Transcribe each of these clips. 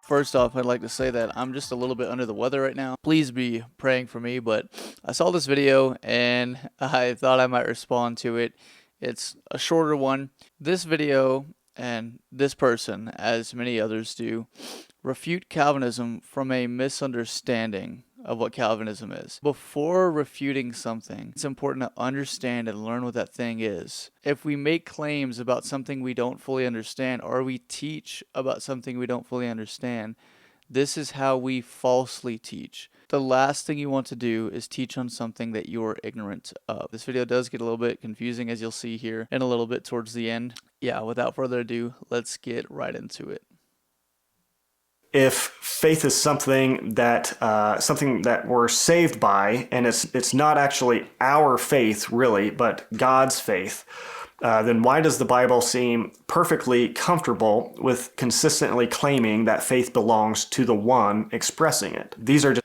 First off, I'd like to say that I'm just a little bit under the weather right now. Please be praying for me, but I saw this video and I thought I might respond to it. It's a shorter one. This video and this person, as many others do, refute Calvinism from a misunderstanding of what Calvinism is. Before refuting something, it's important to understand and learn what that thing is. If we make claims about something we don't fully understand, or we teach about something we don't fully understand, this is how we falsely teach. The last thing you want to do is teach on something that you're ignorant of. This video does get a little bit confusing, as you'll see here in a little bit towards the end. Yeah, without further ado, let's get right into it. If faith is something that we're saved by, and it's not actually our faith really, but God's faith, then why does the Bible seem perfectly comfortable with consistently claiming that faith belongs to the one expressing it? These are just...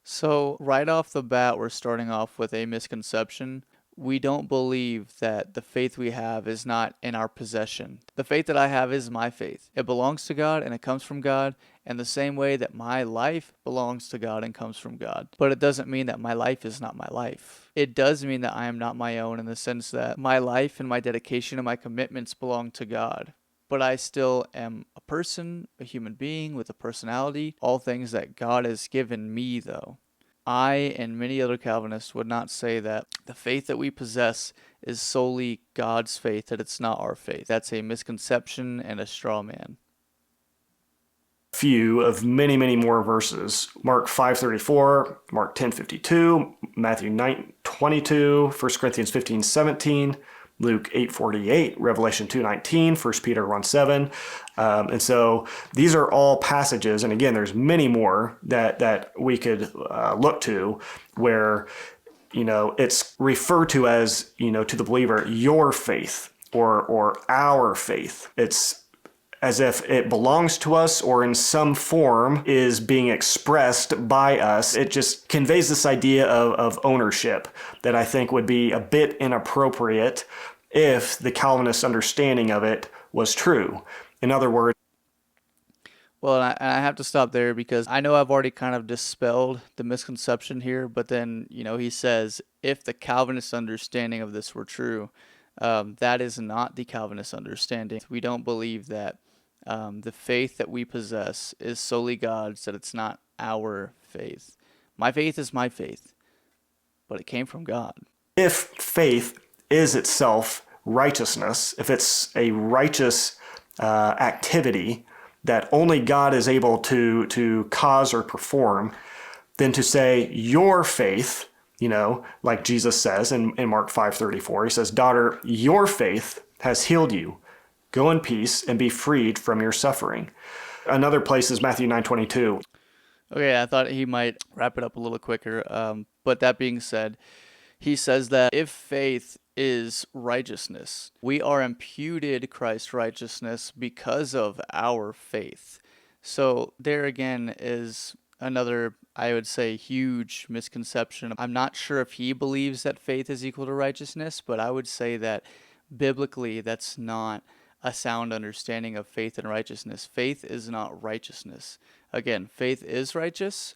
So right off the bat, we're starting off with a misconception. We don't believe that the faith we have is not in our possession. The faith that I have is my faith. It belongs to God and it comes from God, in the same way that my life belongs to God and comes from God. But it doesn't mean that my life is not my life. It does mean that I am not my own, in the sense that my life and my dedication and my commitments belong to God. But I still am a person, a human being with a personality, all things that God has given me though. I and many other Calvinists would not say that the faith that we possess is solely God's faith, that it's not our faith. That's a misconception and a straw man. Few of many, many more verses. Mark 5:34, Mark 10:52, Matthew 9:22, 1 Corinthians 15:17, Luke 8:48, Revelation 2:19, 1 Peter 1:7. And so these are all passages, and again, there's many more that we could look to where, it's referred to as, to the believer, your faith or our faith. It's as if it belongs to us or in some form is being expressed by us. It just conveys this idea of ownership that I think would be a bit inappropriate if the Calvinist understanding of it was true. In other words, well, I have to stop there because I know I've already kind of dispelled the misconception here, but then, he says, if the Calvinist understanding of this were true, that is not the Calvinist understanding. We don't believe that the faith that we possess is solely God's, that it's not our faith. My faith is my faith, but it came from God. If faith is itself righteousness, if it's a righteous activity that only God is able to cause or perform, then to say your faith, like Jesus says in Mark 5:34, he says, "Daughter, your faith has healed you. Go in peace and be freed from your suffering." Another place is Matthew 9:22. Okay, I thought he might wrap it up a little quicker. But that being said, he says that if faith is righteousness, we are imputed Christ's righteousness because of our faith. So there again is another, I would say, huge misconception. I'm not sure if he believes that faith is equal to righteousness, but I would say that biblically that's not a sound understanding of faith and righteousness. Faith is not righteousness. Again, faith is righteous.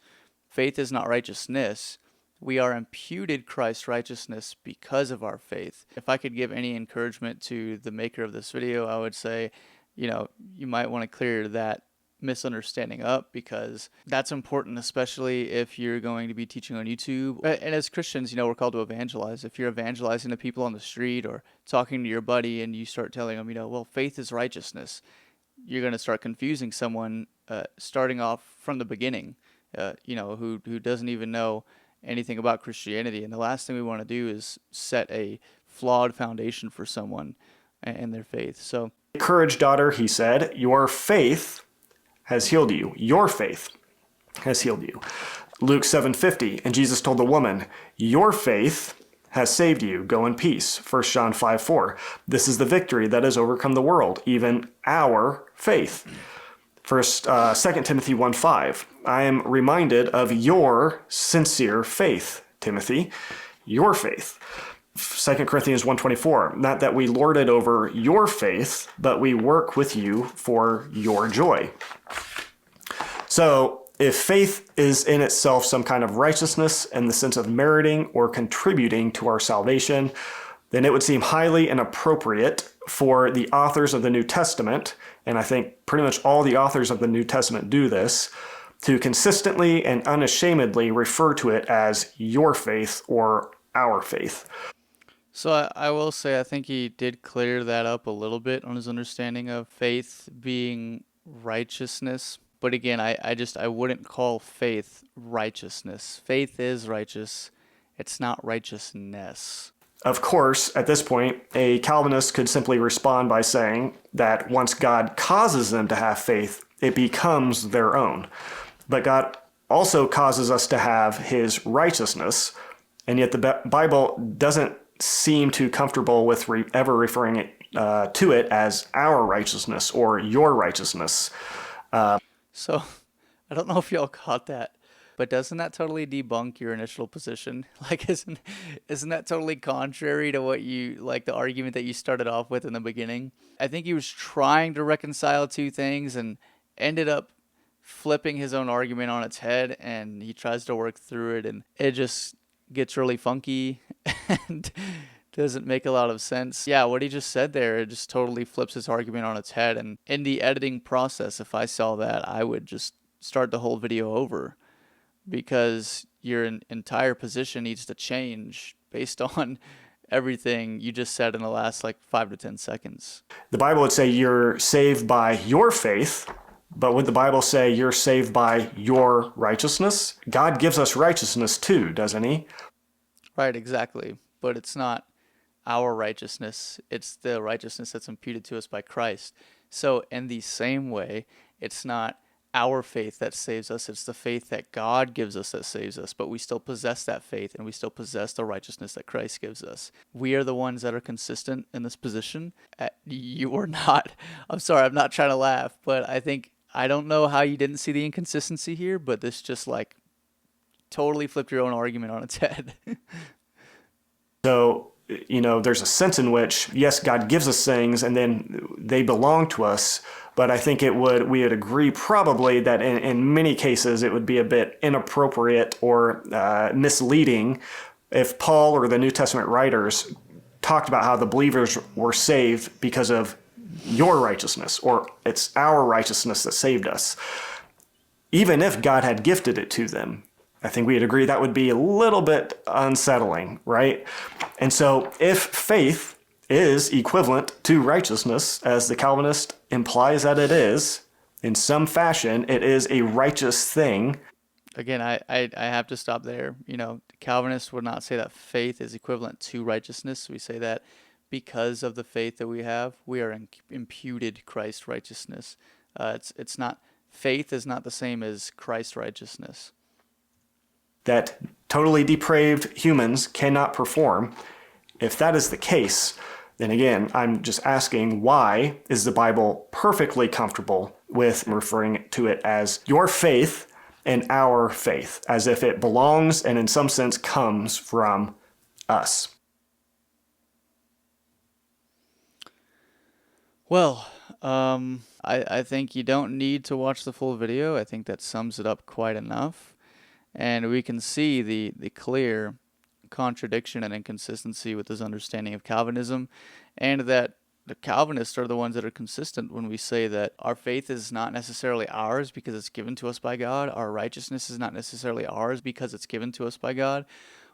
Faith is not righteousness. We are imputed Christ's righteousness because of our faith. If I could give any encouragement to the maker of this video, I would say, you might want to clear that misunderstanding up, because that's important, especially if you're going to be teaching on YouTube. And as Christians, we're called to evangelize. If you're evangelizing to people on the street or talking to your buddy and you start telling them, well, faith is righteousness, you're going to start confusing someone starting off from the beginning, who doesn't even know anything about Christianity. And the last thing we want to do is set a flawed foundation for someone and their faith. So, "Courage, daughter," he said, "your faith has healed you." Your faith has healed you. Luke 7:50, and Jesus told the woman, "Your faith has saved you. Go in peace." 1 John 5:4, "This is the victory that has overcome the world, even our faith." 2 Timothy 1:5, "I am reminded of your sincere faith." Timothy, your faith. 2 Corinthians 1:24, not that we lord it over your faith, but we work with you for your joy. So if faith is in itself some kind of righteousness in the sense of meriting or contributing to our salvation, then it would seem highly inappropriate for the authors of the New Testament, and I think pretty much all the authors of the New Testament do this, to consistently and unashamedly refer to it as your faith or our faith. So I will say I think he did clear that up a little bit on his understanding of faith being righteousness. But again, I wouldn't call faith righteousness. Faith is righteous. It's not righteousness. Of course, at this point, a Calvinist could simply respond by saying that once God causes them to have faith, it becomes their own. But God also causes us to have his righteousness, and yet the Bible doesn't seem too comfortable with ever referring to it as our righteousness or your righteousness. So I don't know if y'all caught that, but doesn't that totally debunk your initial position? Like, isn't that totally contrary to what you, like, the argument that you started off with in the beginning? I think he was trying to reconcile two things and ended up flipping his own argument on its head, and he tries to work through it, and it just gets really funky and doesn't make a lot of sense. Yeah, what he just said there, it just totally flips his argument on its head. And in the editing process, if I saw that, I would just start the whole video over, because your entire position needs to change based on everything you just said in the last like 5 to 10 seconds. The Bible would say you're saved by your faith, but would the Bible say you're saved by your righteousness? God gives us righteousness too, doesn't he? Right, exactly. But it's not our righteousness. It's the righteousness that's imputed to us by Christ. So in the same way, it's not our faith that saves us. It's the faith that God gives us that saves us. But we still possess that faith, and we still possess the righteousness that Christ gives us. We are the ones that are consistent in this position. You are not. I'm sorry, I'm not trying to laugh, but I don't know how you didn't see the inconsistency here, but this just like totally flipped your own argument on its head. So, there's a sense in which, yes, God gives us things and then they belong to us. But I think we would agree probably that in many cases it would be a bit inappropriate or misleading if Paul or the New Testament writers talked about how the believers were saved because of your righteousness, or it's our righteousness that saved us. Even if God had gifted it to them, I think we'd agree that would be a little bit unsettling, right? And so if faith is equivalent to righteousness, as the Calvinist implies that it is, in some fashion, it is a righteous thing. Again, I have to stop there. Calvinists would not say that faith is equivalent to righteousness. We say that because of the faith that we have, we are imputed Christ's righteousness. It's not, faith is not the same as Christ's righteousness. That totally depraved humans cannot perform. If that is the case, then again, I'm just asking, why is the Bible perfectly comfortable with referring to it as your faith and our faith, as if it belongs and in some sense comes from us? Well, I think you don't need to watch the full video. I think that sums it up quite enough. And we can see the clear contradiction and inconsistency with his understanding of Calvinism, and that the Calvinists are the ones that are consistent when we say that our faith is not necessarily ours because it's given to us by God. Our righteousness is not necessarily ours because it's given to us by God.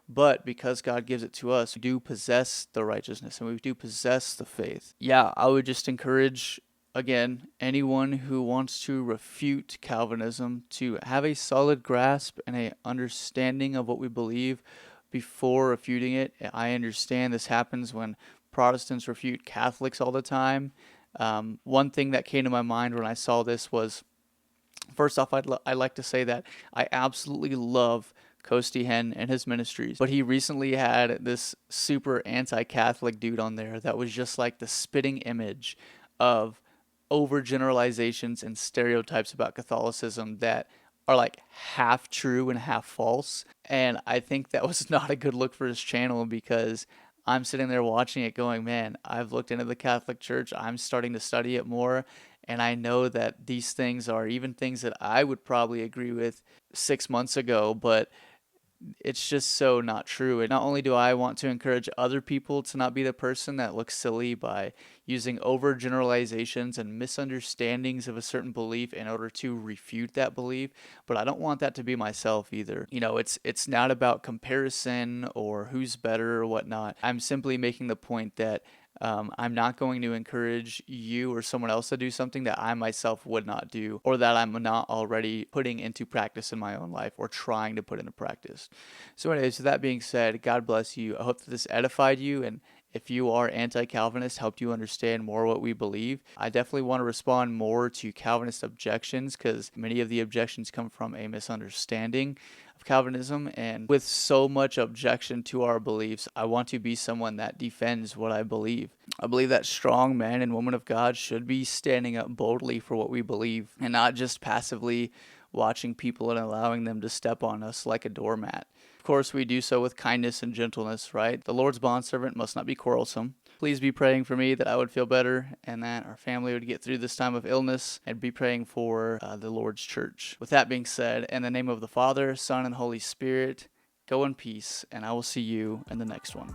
But because God gives it to us, we do possess the righteousness and we do possess the faith. Yeah, I would just encourage, again, anyone who wants to refute Calvinism to have a solid grasp and a understanding of what we believe before refuting it. I understand this happens when Protestants refute Catholics all the time. One thing that came to my mind when I saw this was, first off, I'd like to say that I absolutely love Coasty Hen and his ministries, but he recently had this super anti-Catholic dude on there that was just like the spitting image of overgeneralizations and stereotypes about Catholicism that are like half true and half false. And I think that was not a good look for his channel, because I'm sitting there watching it going, man, I've looked into the Catholic Church. I'm starting to study it more. And I know that these things are even things that I would probably agree with 6 months ago, but it's just so not true. And not only do I want to encourage other people to not be the person that looks silly by using overgeneralizations and misunderstandings of a certain belief in order to refute that belief, but I don't want that to be myself either. It's not about comparison or who's better or whatnot. I'm simply making the point that I'm not going to encourage you or someone else to do something that I myself would not do, or that I'm not already putting into practice in my own life or trying to put into practice. So, anyways, with that being said, God bless you. I hope that this edified you, and if you are anti-Calvinist, helped you understand more what we believe. I definitely want to respond more to Calvinist objections, because many of the objections come from a misunderstanding of Calvinism. And with so much objection to our beliefs, I want to be someone that defends what I believe. I believe that strong men and women of God should be standing up boldly for what we believe, and not just passively watching people and allowing them to step on us like a doormat. Of course, we do so with kindness and gentleness, right? The Lord's bondservant must not be quarrelsome. Please be praying for me that I would feel better and that our family would get through this time of illness, and be praying for the Lord's church. With that being said, in the name of the Father, Son, and Holy Spirit, go in peace, and I will see you in the next one.